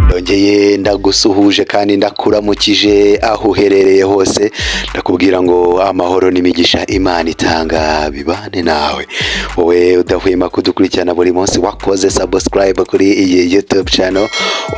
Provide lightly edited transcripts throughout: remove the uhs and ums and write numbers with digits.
Ndongeye ndagusuhuje kandi ndakuramukije aho uherereye hose, ndakubwira ngo amahoro n'imigisha Imana itanga bibane nawe. Wowe udahwema kudukurikirana buri munsi, wakoze subscribe kuri iyi YouTube channel,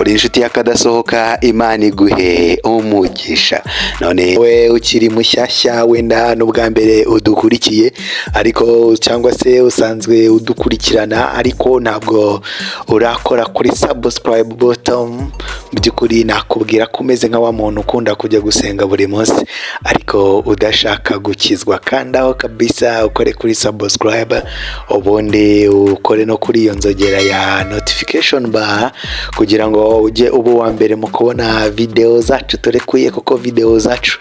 uri inshuti yakadasohoka, Imana iguhe umugisha. None we ukiri mushyashya wenda n'ubwa mbere udukurikiye, ariko cyangwa se usanzwe udukurikirana ariko ntabwo urakora kuri subscribe button, byukuri nakubwira ko umeze nka wa muntu ukunda kujya gusenga buri munsi ariko udashaka gukizwa, kandi aho kabisa ukore kuri subscribe, ubundi ukore no kuri iyo nzogera ya notification bar kugira ngo ujye ubu wa mbere mu kubona video zacu turekuye, kuko video zacu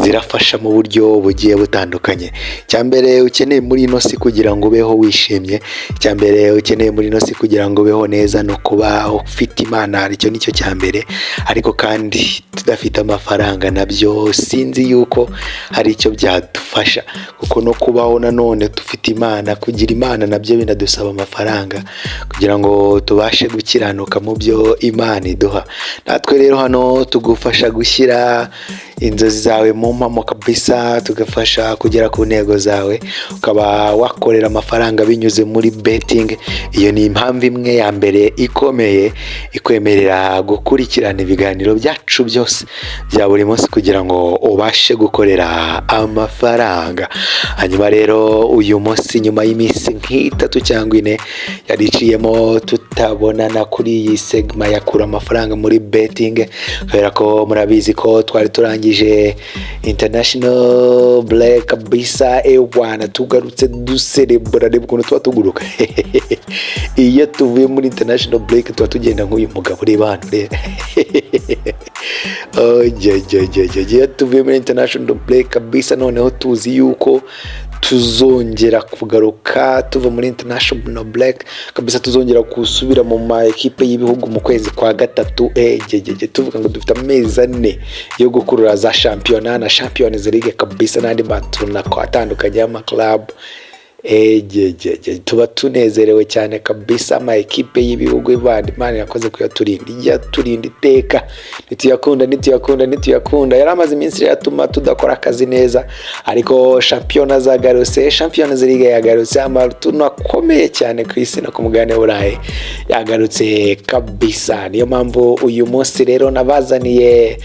zirafasha mu buryo bugiye butandukanye. Cyambere ukeneye muri ino si kugira ngo ubeho wishimye, cyambere ukeneye muri ino si kugira ngo ubeho neza no kuba ufite Imana, aricyo nicyo cyambere. Ariko kandi tudafite amafaranga nabyo sinzi yuko hari icyo byadufasha, kuko no kubaho nanone dufite Imana, kugira Imana nabyo binadusaba amafaranga kugira ngo tubashe gukiranuka mu byo Imana iduha. Natwe rero hano tugufasha gushyira inzozi zawe mu mpamo kabisa, tugafasha kugera ku ntego zawe, ukaba wakorera amafaranga binyuze muri betting. Iyo ni impamvu imwe ya mbere ikomeye ikwemerera gukurikirana ibiganiro byacu byose bya buri munsi kugira ngo ubashe gukorera amafaranga. Hanyuma rero uyu munsi nyuma y'iminsi nk'itatu cyangwa ine yariciyemo tutabonana kuri iyi segma ya Kura amafaranga muri betting, kubera ko murabizi ko twari turangije international break kabisa. Ewana tugarutse duserebura ukuntu tuba tuguruka iyo tuvuye muri international break tuba tugenda nk'uyu mugabo uri bande iyo tuvuye muri international break kabisa, noneho tuzi yuko tuzongera kugaruka tuva muri international break kabisa, tuzongera kusubira mu ma equipe y'ibihugu mu kwezi kwa gatatu. Tuvuga ngo dufite amezi 4 yo gukurura za championnat na Champions League kabisa, n'andi maturna atandukanye y'ama club. Tuba tunezerewe cyane kabisa, ama equipe y'ibihugu ibandi Imana yakoze kuyaturinda iteka. Nituyakunda yaramaze iminsi yatuma tudakora akazi neza, ariko championnat zagarutse, Champions League yagarutse, amaturno akomeye cyane ku isi no ku mugabane w'Uburayi yagarutse kabisa. Niyo mpamvu uyu munsi rero nabazaniye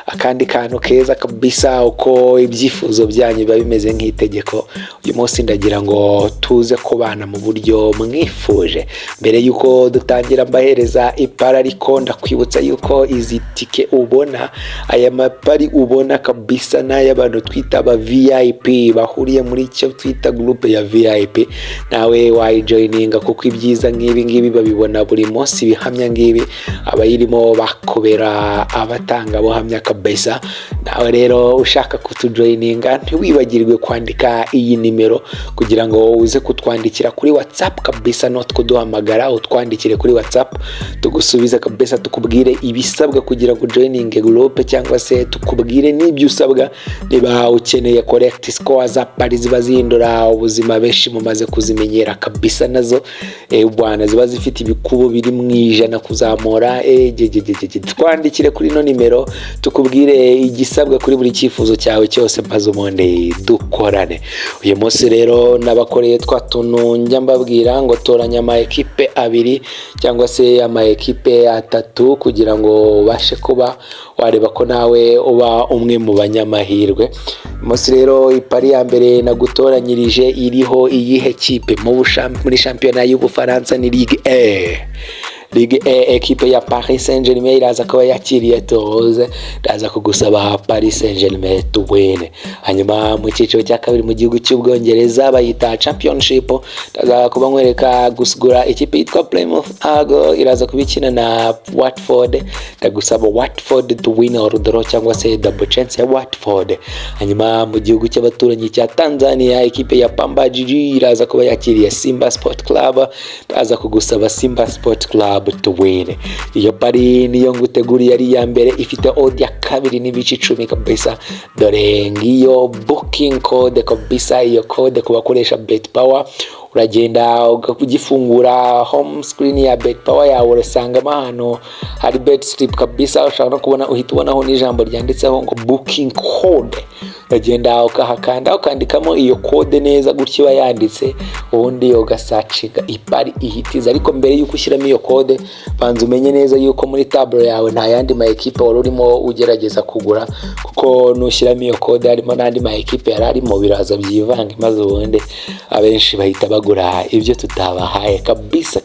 akandi kantu keza kabisa, uko ibyifuzo byanyu biba bimeze nk'itegeko. Uyu munsi ndagira ngo tuze kubana mu buryo mwifuje. Mbere yuko dutangira mbahereza ipara, ariko ndakwibutsa yuko izi tike ubona, aya mapari ubona kabisa, n'ay'abantu twita aba VIP bahuriye muri icyo twita groupe ya VIP, nawe wayijoininga, kuko ibyiza nk'ibi ngibi babibona buri munsi. Bihamya ngibi abayirimo bakobera abatanga buhamya kabisa. Nawe rero ushaka kutujoininga ntiwibagirwe kwandika iyi nimero kugira ngo uze kutwandikira kuri WhatsApp kabisa, no kuduhamagara utwandikire kuri WhatsApp, tugusubiza kabisa, tukubwire ibisabwa kugira ngo joining group, cyangwa se tukubwire n'ibyo usabwa niba ukeneye correct score za pari ziba zihindura ubuzima benshi mumaze kuzimenyera kabisa. Nazo bwana ziba zifite ibikubo biri mu 100 kuzamura. Twandikire kuri no nimero tukubwire igisabwa kuri buri cyifuzo cyawe cyose, maze umonde dukorane. Uyu munsi rero nabakoreye twatuntu njya mbabwira ngo toranya ama equipe 2 cyangwa se ama equipe 3 kugira ngo bashe kuba wareba ko nawe uba umwe mu banyamahirwe. Munsi rero ipari ya mbere nagutoranyirije iriho iyihe kipe muri championnat y'Ubufaransa ni Ligue A. Equipe ya Paris Saint-Germain iraza kuba yakiriye Toulouse, ndaza kugusaba Paris Saint-Germain tuwene. Hanyuma mu cyiciro cya kabiri mu gihugu cy'Ubwongereza bayita Championship, ndaza kuba nkwereka gusugura ikipe yitwa Plymouth Argyle, iraza kubikina na Watford, ndagusaba Watford to win or draw cyangwa se double chance ya Watford. Hanyuma mu gihugu cy'abaturanyi cya Tanzania ikipe ya Pamba Jiji iraza kuba yakiriye Simba Sport Club, ndaza kugusaba Simba Sport Club club to win. Iyo pari niyo nguteguriye ari ya mbere, ifite odd ya 2 n'ibice 10 kabisa. Dore ngiyo booking code kabisa. Iyo code ku bakoresha bet power, uragenda ukagifungura home screen ya bet power yawe, urasangamo hano hari bet strip kabisa. Ushobora no kubona, uhita ubonaho n'ijambo ryanditseho ngo booking code. Uragenda ukahakanda ukandikamo iyo code neza gutyo yanditse, ubundi ugasacinga ipari ihitiza. Ariko mbere yuko ushyiramo iyo code, banza umenye neza yuko muri table yawe nta yandi ma equipe wari urimo ugerageza kugura, kuko nushyiramo iyo code harimo n'andi ma equipe yari arimo, biraza byivange, maze ubundi abenshi bahita bagura ibyo tutabahaye kabisa.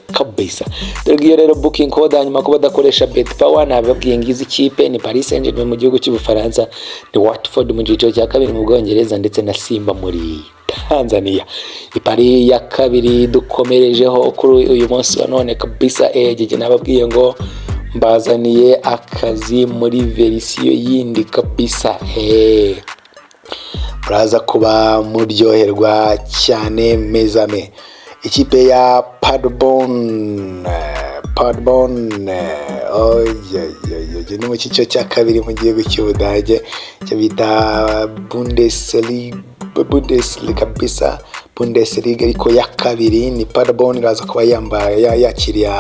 Dore iyo rero booking code, hanyuma kuba dakoresha bet power, nababwiye ngize ikipe ni Paris Saint-Germain mu gihugu cy'Ubufaransa, ni Watford mu cyiciro cya kabiri mu Bwongereza, ndetse na Simba muri Tanzania. Ipari ya kabiri dukomerejeho kuri uyu munsi wa none kabisa. Jeje nababwiye ngo mbazaniye akazi muri verisiyo yindi kabisa. Muraza kuba muryoherwa cyane mezame. Ikipe ya Paderborn ni mu cyiciro cya kabiri mu gihugu cy'Ubudage, cyo bita Bundesliga kabisa. Bundesliga ariko ya kabiri ni Paderborn, iraza kuba yambaye yakiriye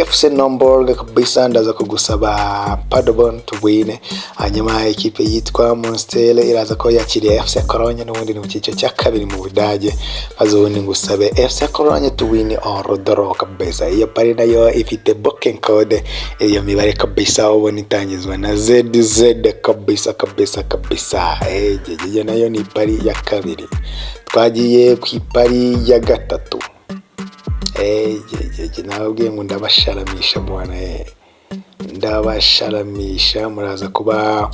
FC Nürnberg kabisa. Ndaza kugusaba Paderborn to win. Hanyuma ikipe yitwa Monster iraza kuba yakiriye FC Cologne, n'ubundi ni mu cyiciro cya kabiri mu Budage, maze ubundi ngusabe FC Cologne to win or draw kabisa. Iyo pari nayo ifite booking code, iyo mibare kabisa ubona itangizwa na ZZ kabisa. Jeje nayo ni pari ya kabiri. Twagiye ku ipari ya gatatu. Nababwiye ngo ndabasharamisha bwana, ndabasharamisha, muraza kuba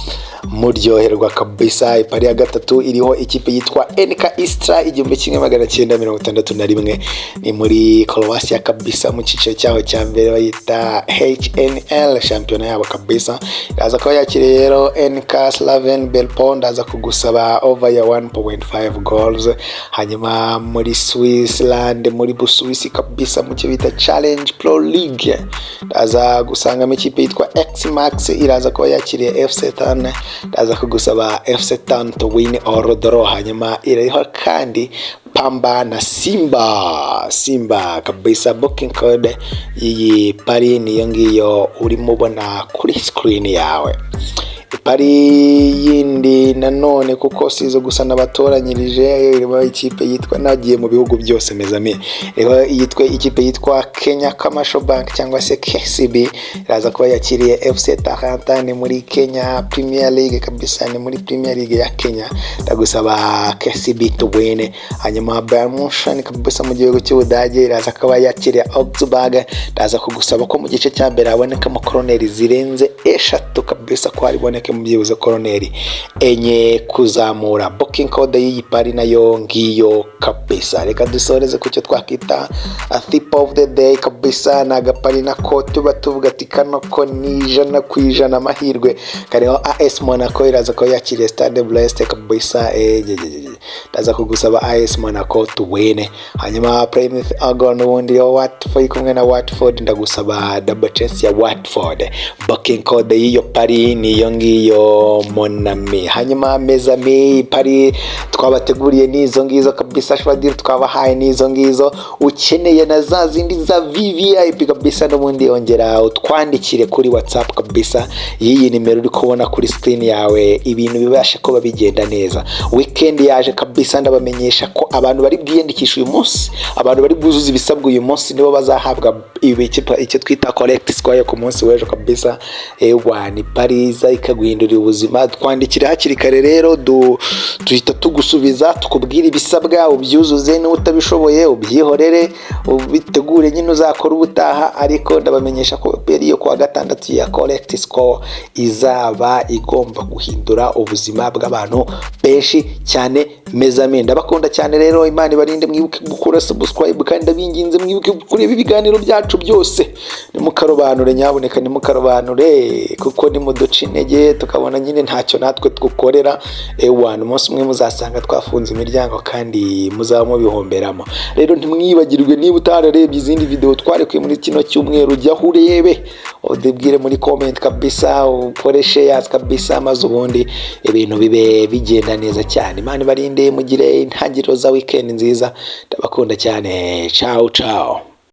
muryoherwa kabisa. Ipari ya gatatu iriho ikipe yitwa NK Istra 1961, ni muri Croatia kabisa, mu cyiciro cyaho cya mbere bayita HNL, champion yabo kabisa. Iraza kuba yakiriye rero NK Slaven Belpond, ndaza kugusaba over ya 1.5 goals. Hanyuma muri Switzerland, muri Busuwisi kabisa, mu cyo bita Challenge Pro League, ndaza gusangamo ikipe yitwa X-Max, iraza kuba yakiriye FC Tann, ndaza kugusaba FC Tann to win or draw. Hanyuma iriho kandi Pamba na Simba kabisa. Booking code iyi pari niyo ngiyo urimo ubona kuri screen yawe. Ipari yindi nanone, kuko sizo gusa nabatoranyirije, irimo ikipe yitwa, nagiye mu bihugu byose mezami, yitwa ikipe yitwa Kenya Commercial Bank cyangwa se KCB, iraza kuba yakiriye FC Taranta, ni muri Kenya Premier League kabisa, ni muri Premier League ya Kenya. Ndagusaba KCB to win. Hanyuma Bayern Munich kabisa mu gihugu cy'Ubudage, iraza kuba yakiriye Augsburg. Ndaza kugusaba ko mu gice cya mbere habonekamo koroneri zirenze 3 kabisa, ko hariboneke mu byibuze koroneri enye kuzamura. Booking code y'iyi pari nayo ngiyo kabisa. Reka dusoreze ku cyo twakita a tip of the day kabisa. Nagapari nako tuba tuvuga ati kano ko ni 100% amahirwe kariho AS Monaco, iraza ko yakiriye Stade Brest kabisa. Ndaza kugusaba AS Monaco to win. Hanyuma Plymouth Argyle n'ubundi yo Watford kumwe na Watford, ndagusaba double chance ya Watford. Booking code y'iyo pari niyo ngiyo monami. Hanyuma mezami, pari twabateguriye nizo ngizo kabisa, shwadiri twabahaye nizo ngizo. Ukeneye na za zindi za VVIP kabisa, n'ubundi ongera utwandikire kuri WhatsApp kabisa, iyi nimero uri kubona kuri screen yawe, ibintu bibashe kuba bigenda neza. Weekend yaje kabisa, ndabamenyesha ko abantu bari bwiyandikisha uyu munsi, abantu bari bwuzuza ibisabwa uyu munsi, nibo bazahabwa icyo twita collect score ku munsi w'ejo kabisa. Ni pariza ikaguhindurira ubuzima. Twandikira hakiri kare rero, tuhita tugusubiza, tukubwira ibisabwa ubyuzuze, n'utabishoboye ubyihorere, ubitegure nyine uzakora ubutaha. Ariko ndabamenyesha ko periyo kwa gatandatu ya collect score izaba igomba guhindura ubuzima bw'abantu benshi cyane mezame ndabakunda cyane rero, Imana ibarinde, mwibuke gukora subscribe kandi ndabinginze mwibuke kureba ibiganiro byacu byose, nimukarobanure nyaboneka, nimukarobanure kuko nimuduca intege tukabona nyine ntacyo natwe tgukorera. Ewana umunsi umwe muzasanga twafunze imiryango kandi muzaba mubihomberamo. Rero ntimwibagirwe, niba utararebye izindi video twarekuye muri kino cyumweru, jya urebe udebwire muri comment kabisa, ukore shares kabisa, maze ubundi ibintu bibe bigenda neza cyane. Imana ibarinde, mugire intangiriro za weekend nziza, ndabakunda cyane. Ciao ciao.